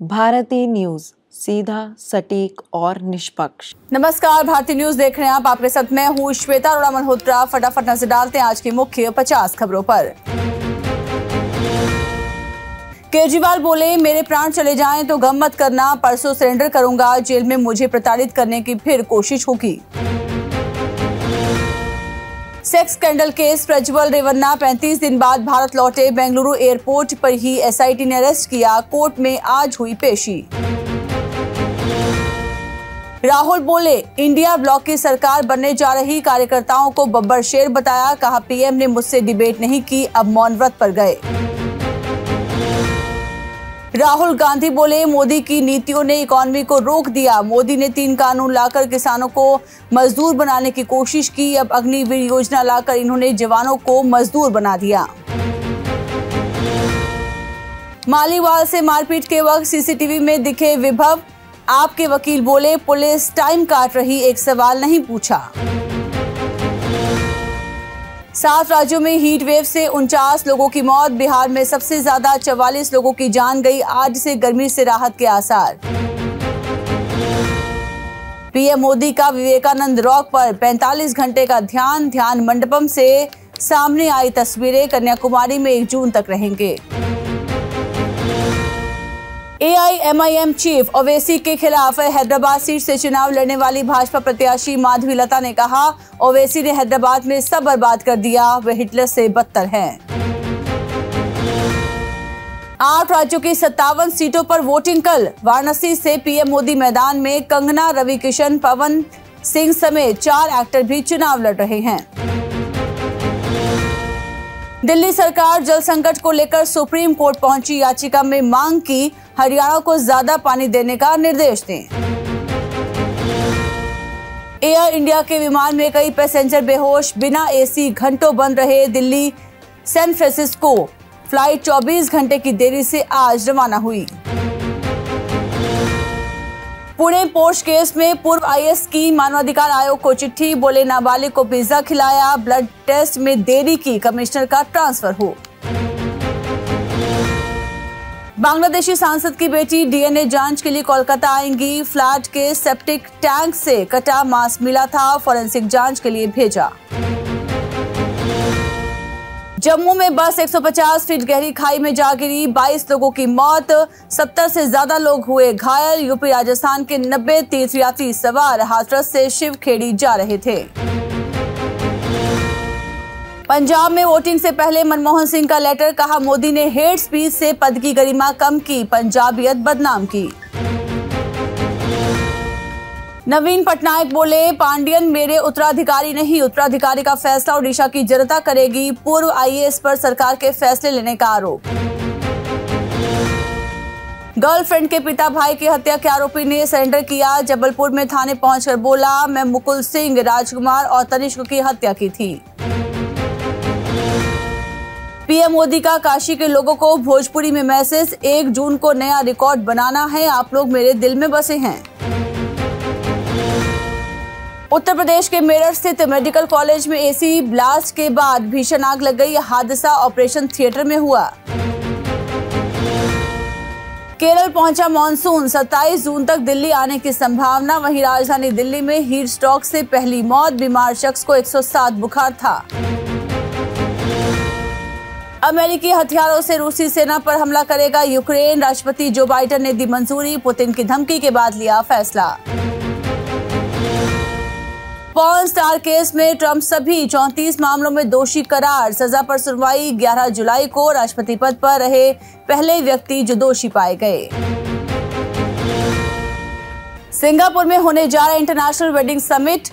Bharti news, सीधा, सटीक और निष्पक्ष। नमस्कार, भारती न्यूज देख रहे हैं आप। आपके साथ मैं हूँ श्वेता अरोड़ा मल्होत्रा। फटाफट नजर डालते हैं आज की मुख्य 50 खबरों पर। केजरीवाल बोले, मेरे प्राण चले जाएं तो गम मत करना, परसों सरेंडर करूंगा, जेल में मुझे प्रताड़ित करने की फिर कोशिश होगी। Sex scandal case, Prajwal Revanna 35 दिन बाद भारत लौटे। बेंगलुरु एयरपोर्ट पर ही एसआईटी ने अरेस्ट किया। कोर्ट में आज हुई पेशी। राहुल बोले, इंडिया ब्लॉक की सरकार बनने जा रही, कार्यकर्ताओं को बब्बर शेर बताया। कहा, पीएम ने मुझसे डिबेट नहीं की, अब मौन व्रत पर गए। राहुल गांधी बोले, मोदी की नीतियों ने इकोनॉमी को रोक दिया। मोदी ने 3 कानून लाकर किसानों को मजदूर बनाने की कोशिश की। अब अग्निवीर योजना लाकर इन्होंने जवानों को मजदूर बना दिया। मालीवाल से मारपीट के वक्त सीसीटीवी में दिखे विभव। आपके वकील बोले, पुलिस टाइम काट रही, एक सवाल नहीं पूछा। 7 राज्यों में हीट वेव से 49 लोगों की मौत। बिहार में सबसे ज्यादा 44 लोगों की जान गई। आज से गर्मी से राहत के आसार। पीएम मोदी का विवेकानंद रॉक पर 45 घंटे का ध्यान मंडपम से सामने आई तस्वीरें। कन्याकुमारी में 1 जून तक रहेंगे। एआईएमआईएम चीफ ओवैसी के खिलाफ हैदराबाद सीट से चुनाव लड़ने वाली भाजपा प्रत्याशी माधवी लता ने कहा, ओवैसी ने हैदराबाद में सब बर्बाद कर दिया, वे हिटलर से बदतर हैं। 8 राज्यों की 57 सीटों पर वोटिंग कल। वाराणसी से पीएम मोदी मैदान में। कंगना, रवि किशन, पवन सिंह समेत 4 एक्टर भी चुनाव लड़ रहे हैं। दिल्ली सरकार जल संकट को लेकर सुप्रीम कोर्ट पहुंची। याचिका में मांग की, हरियाणा को ज्यादा पानी देने का निर्देश दें। एयर इंडिया के विमान में कई पैसेंजर बेहोश, बिना एसी घंटों बंद रहे। दिल्ली सैन फ्रांसिस्को फ्लाइट 24 घंटे की देरी से आज रवाना हुई। पुणे पोर्श केस में पूर्व आईएएस की मानवाधिकार आयोग को चिट्ठी। बोले, नाबालिग को पिज्जा खिलाया, ब्लड टेस्ट में देरी की, कमिश्नर का ट्रांसफर हो। बांग्लादेशी सांसद की बेटी डीएनए जांच के लिए कोलकाता आएंगी। फ्लैट के सेप्टिक टैंक से कटा मांस मिला था, फोरेंसिक जांच के लिए भेजा। जम्मू में बस 150 फीट गहरी खाई में जा गिरी, 22 लोगों की मौत, 70 से ज्यादा लोग हुए घायल। यूपी राजस्थान के 90 तीर्थयात्री सवार हाथरस से शिवखेड़ी जा रहे थे। पंजाब में वोटिंग से पहले मनमोहन सिंह का लेटर। कहा, मोदी ने हेट स्पीच से पद की गरिमा कम की, पंजाबियत बदनाम की। नवीन पटनायक बोले, पांडियन मेरे उत्तराधिकारी नहीं, उत्तराधिकारी का फैसला ओडिशा की जनता करेगी। पूर्व आईएएस पर सरकार के फैसले लेने का आरोप। गर्लफ्रेंड के पिता भाई की हत्या के आरोपी ने सरेंडर किया। जबलपुर में थाने पहुंचकर बोला, मैं मुकुल सिंह, राजकुमार और तनिष्क की हत्या की थी। पीएम मोदी का काशी के लोगों को भोजपुरी में मैसेज, 1 जून को नया रिकॉर्ड बनाना है, आप लोग मेरे दिल में बसे हैं। उत्तर प्रदेश के मेरठ स्थित मेडिकल कॉलेज में एसी ब्लास्ट के बाद भीषण आग लग गई। हादसा ऑपरेशन थिएटर में हुआ। केरल पहुंचा मॉनसून, 27 जून तक दिल्ली आने की संभावना। वहीं राजधानी दिल्ली में हीट स्ट्रोक से पहली मौत, बीमार शख्स को 107 बुखार था। अमेरिकी हथियारों से रूसी सेना पर हमला करेगा यूक्रेन। राष्ट्रपति जो बाइडेन ने दी मंजूरी। पुतिन की धमकी के बाद लिया फैसला। पॉर्न स्टार केस में ट्रंप सभी 34 मामलों में दोषी करार। सजा पर सुनवाई 11 जुलाई को। राष्ट्रपति पद पर रहे पहले व्यक्ति जो दोषी पाए गए। सिंगापुर में होने जा रहा international wedding summit,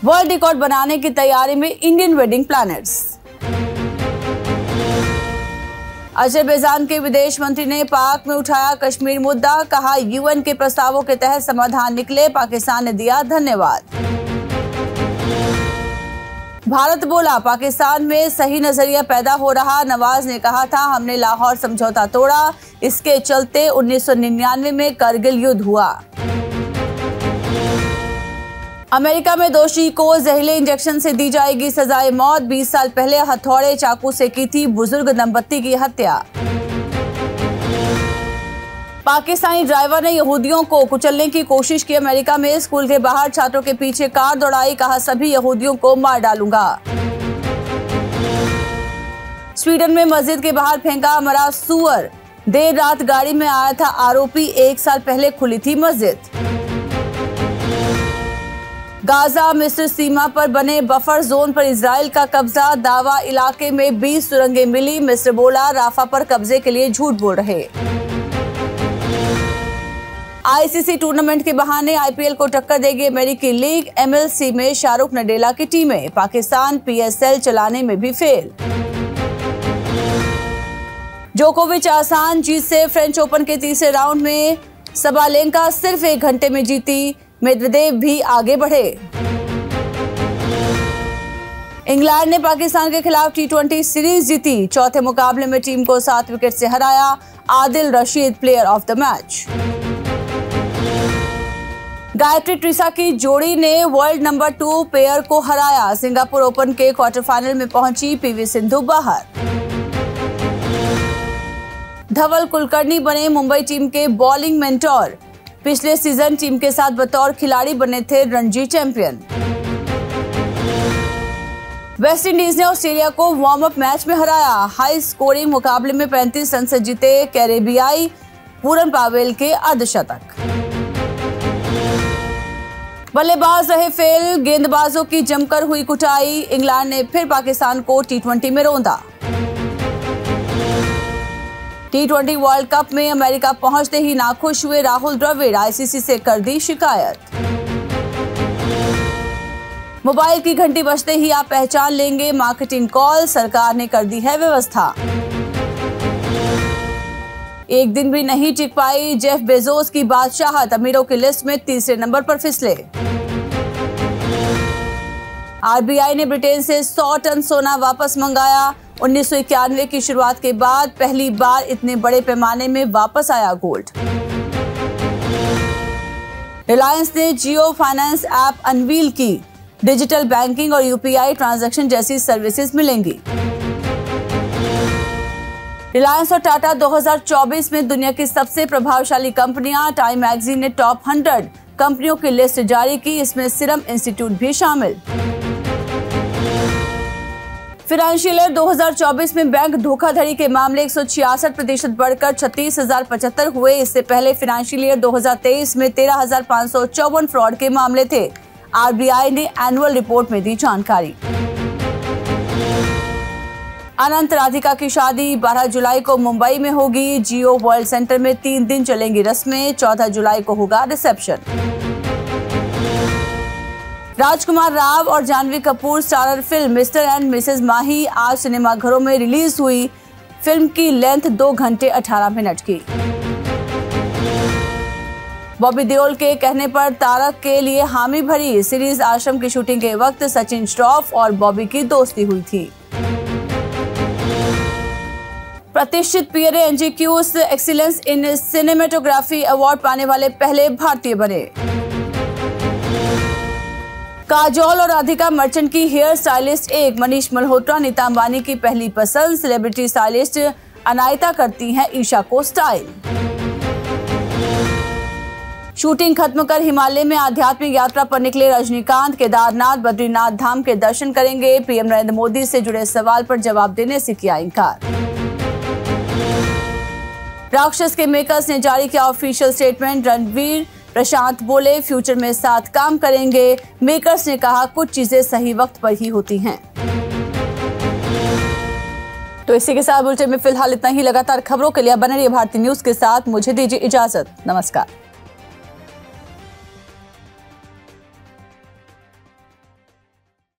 world record बनाने की तैयारी में इंडियन वेडिंग प्लानर्स। अजरबैजान के विदेश मंत्री ने पाक में उठाया कश्मीर मुद्दा। कहा, यूएन के प्रस्तावों के तहत समाधान निकले, पाकिस्तान ने दिया धन्यवाद। भारत बोला, पाकिस्तान में सही नजरिया पैदा हो रहा। नवाज ने कहा था, हमने लाहौर समझौता तोड़ा, इसके चलते 1999 में करगिल युद्ध हुआ। अमेरिका में दोषी को जहरीले इंजेक्शन से दी जाएगी सजाए मौत। 20 साल पहले हथौड़े चाकू से की थी बुजुर्ग दंपत्ति की हत्या। पाकिस्तानी ड्राइवर ने यहूदियों को कुचलने की कोशिश की। अमेरिका में स्कूल के बाहर छात्रों के पीछे कार दौड़ाई, कहा सभी यहूदियों को मार डालूंगा। स्वीडन में मस्जिद के बाहर फेंका मरा सुअर, देर रात गाड़ी में आया था आरोपी, 1 साल पहले खुली थी मस्जिद। गाजा मिस्र सीमा पर बने बफर जोन पर इजराइल का कब्जा, दावा इलाके में 20 सुरंगें मिली। मिस्र बोला राफा पर कब्जे के लिए झूठ बोल रहे। आईसीसी टूर्नामेंट के बहाने आईपीएल को टक्कर देगी अमेरिकी लीग। एमएलसी में शाहरुख नडेला की टीमें, पाकिस्तान पीएसएल चलाने में भी फेल। जोकोविच आसान जीत से फ्रेंच ओपन के तीसरे राउंड में, सबालेंका सिर्फ 1 घंटे में जीती। मेदवेदेव भी आगे बढ़े। इंग्लैंड ने पाकिस्तान के खिलाफ टी20 सीरीज जीती। चौथे मुकाबले में टीम को 7 विकेट से हराया। Adil Rashid player of the match. Gayatri Treesa की जोड़ी ने वर्ल्ड नंबर 2 पेयर को हराया। सिंगापुर ओपन के क्वार्टर फाइनल में पहुंची पीवी सिंधु बाहर। धवल कुलकर्णी बने मुंबई टीम के बॉलिंग मेंटोर। पिछले सीजन टीम के साथ बतौर खिलाड़ी बने थे रणजी चैंपियन। वेस्ट इंडीज ने ऑस्ट्रेलिया को वार्म अप मैच में हराया। हाई स्कोरिंग मुकाबले में 35 रन से जीते कैरेबियाई, पूरन पावेल के अर्धशतक। बल्लेबाज रहे फेल, गेंदबाजों की जमकर हुई कुटाई। इंग्लैंड ने फिर पाकिस्तान को टी20 में रौंदा। टी20 वर्ल्ड कप में अमेरिका पहुंचते ही नाखुश हुए राहुल द्रविड़, आईसीसी से कर दी शिकायत। मोबाइल की घंटी बजते ही आप पहचान लेंगे मार्केटिंग कॉल, सरकार ने कर दी है व्यवस्था। एक दिन भी नहीं टिक पाई जेफ बेजोस की बादशाहत, अमीरों की लिस्ट में तीसरे नंबर पर फिसले। आरबीआई ने ब्रिटेन से 100 टन सोना वापस मंगाया। 1991 की शुरुआत के बाद पहली बार इतने बड़े पैमाने में वापस आया गोल्ड। रिलायंस ने जियो फाइनेंस ऐप अनवील की। डिजिटल बैंकिंग और यूपीआई ट्रांजैक्शन जैसी सर्विसेज मिलेंगी। रिलायंस और टाटा 2024 में दुनिया की सबसे प्रभावशाली कंपनियां, टाइम मैगजीन ने टॉप 100 कंपनियों की लिस्ट जारी की। इसमें सीरम इंस्टीट्यूट भी शामिल। फाइनेंशियल ईयर 2024 में बैंक धोखाधड़ी के मामले 166% बढ़कर 36,075 हुए। इससे पहले फाइनेंशियल ईयर 2023 में 13,554 फ्रॉड के मामले थे। आरबीआई ने एनुअल रिपोर्ट में दी जानकारी। अनंत राधिका की शादी 12 जुलाई को मुंबई में होगी। जियो वर्ल्ड सेंटर में 3 दिन चलेंगी रस्में। 14 जुलाई को होगा रिसेप्शन। राजकुमार राव और Janhvi Kapoor starrer film mister and missus Mahi आज सिनेमाघरों में रिलीज हुई। फिल्म की लेंथ 2 घंटे 18 मिनट की। बॉबी देओल के कहने पर तारक के लिए हामी भरी। सीरीज आश्रम की शूटिंग के वक्त सचिन श्रॉफ और बॉबी की दोस्ती हुई थी। प्रतिष्ठित पीएरए एनजीक्यूज एक्सीलेंस इन सिनेमेटोग्राफी अवार्ड पाने वाले पहले भारतीय बने। काजोल और राधिका मर्चेंट की हेयर स्टाइलिस्ट एक। मनीष मल्होत्रा नीता अंबानी की पहली पसंद। सेलिब्रिटी स्टाइलिस्ट अनायता करती हैं ईशा को स्टाइल। शूटिंग खत्म कर हिमालय में आध्यात्मिक यात्रा पर निकले रजनीकांत। केदारनाथ बद्रीनाथ धाम के दर्शन करेंगे। पीएम नरेंद्र मोदी से जुड़े सवाल पर जवाब देने से किया इनकार। राक्षस के मेकर्स ने जारी किया ऑफिशियल स्टेटमेंट। रणवीर प्रशांत बोले फ्यूचर में साथ काम करेंगे। मेकर्स ने कहा कुछ चीजें सही वक्त पर ही होती हैं। तो इसी के साथ बुलेटिन में फिलहाल इतना ही। लगातार खबरों के लिए बने रहिए भारती न्यूज के साथ। मुझे दीजिए इजाजत। नमस्कार।